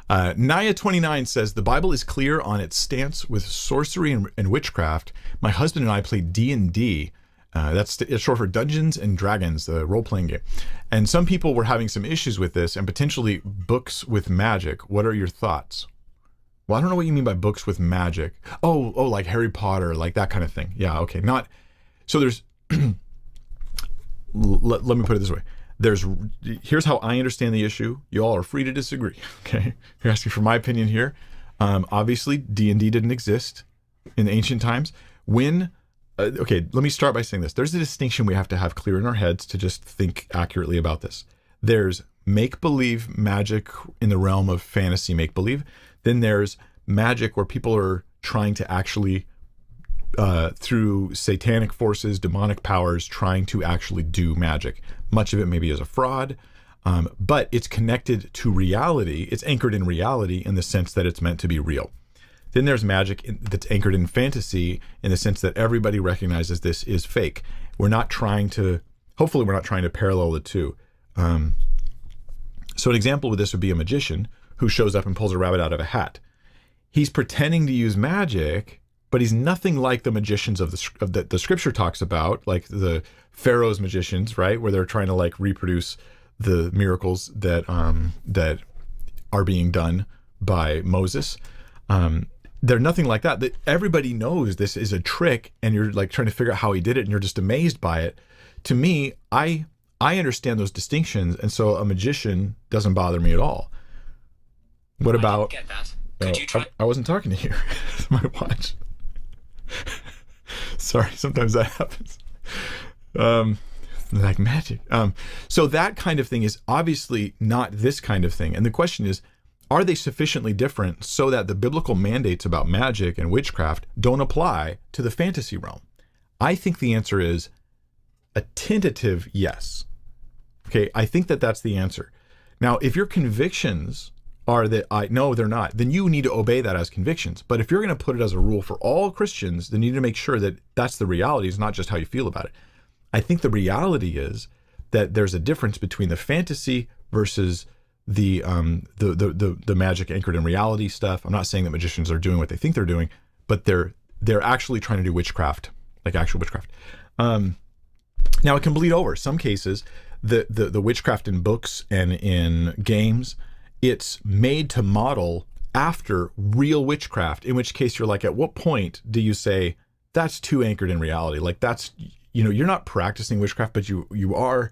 Naya29 says, the Bible is clear on its stance with sorcery and witchcraft. My husband and I play D&D. It's short for Dungeons and Dragons, the role-playing game. And some people were having some issues with this and potentially books with magic. What are your thoughts? Well, I don't know what you mean by books with magic. Oh, like Harry Potter, like that kind of thing. Yeah, okay. So there's, let me put it this way. Here's how I understand the issue. You all are free to disagree, okay? You're asking for my opinion here. Obviously, D&D didn't exist in the ancient times. Okay, let me start by saying this. There's a distinction we have to have clear in our heads to just think accurately about this. There's make-believe magic in the realm of fantasy make-believe. Then there's magic where people are trying to actually, through satanic forces, demonic powers, trying to actually do magic. Much of it maybe is a fraud, but it's connected to reality. It's anchored in reality in the sense that it's meant to be real. Then there's magic that's anchored in fantasy in the sense that everybody recognizes this is fake. Hopefully we're not trying to parallel the two. So an example with this would be a magician who shows up and pulls a rabbit out of a hat. He's pretending to use magic, but he's nothing like the magicians that the scripture talks about, like the Pharaoh's magicians, right? Where they're trying to like reproduce the miracles that are being done by Moses. They're nothing like that. Everybody knows this is a trick, and you're like trying to figure out how he did it, and you're just amazed by it. To me, I understand those distinctions, and so a magician doesn't bother me at all. What about? I didn't get that. Could you try? I wasn't talking to you. My watch. Sorry, sometimes that happens. Like magic. So that kind of thing is obviously not this kind of thing. And the question is, are they sufficiently different so that the biblical mandates about magic and witchcraft don't apply to the fantasy realm? I think the answer is a tentative yes. Okay, I think that's the answer. Now, if your convictions are that no, they're not, then you need to obey that as convictions. But if you're going to put it as a rule for all Christians, then you need to make sure that that's the reality. It's not just how you feel about it. I think the reality is that there's a difference between the fantasy versus the magic anchored in reality stuff. I'm not saying that magicians are doing what they think they're doing, but they're actually trying to do witchcraft, like actual witchcraft. Now it can bleed over. Some cases, the witchcraft in books and in games, it's made to model after real witchcraft, in which case you're like, at what point do you say that's too anchored in reality? Like that's, you're not practicing witchcraft, but you are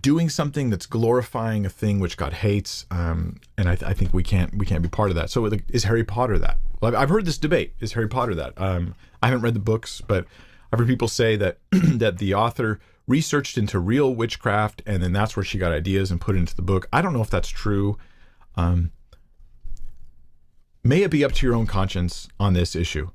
doing something that's glorifying a thing which God hates. And I think we can't be part of that. So is Harry Potter that? Well, I've heard this debate. Is Harry Potter that? I haven't read the books, but I've heard people say that that the author researched into real witchcraft and then that's where she got ideas and put it into the book. I don't know if that's true. May it be up to your own conscience on this issue.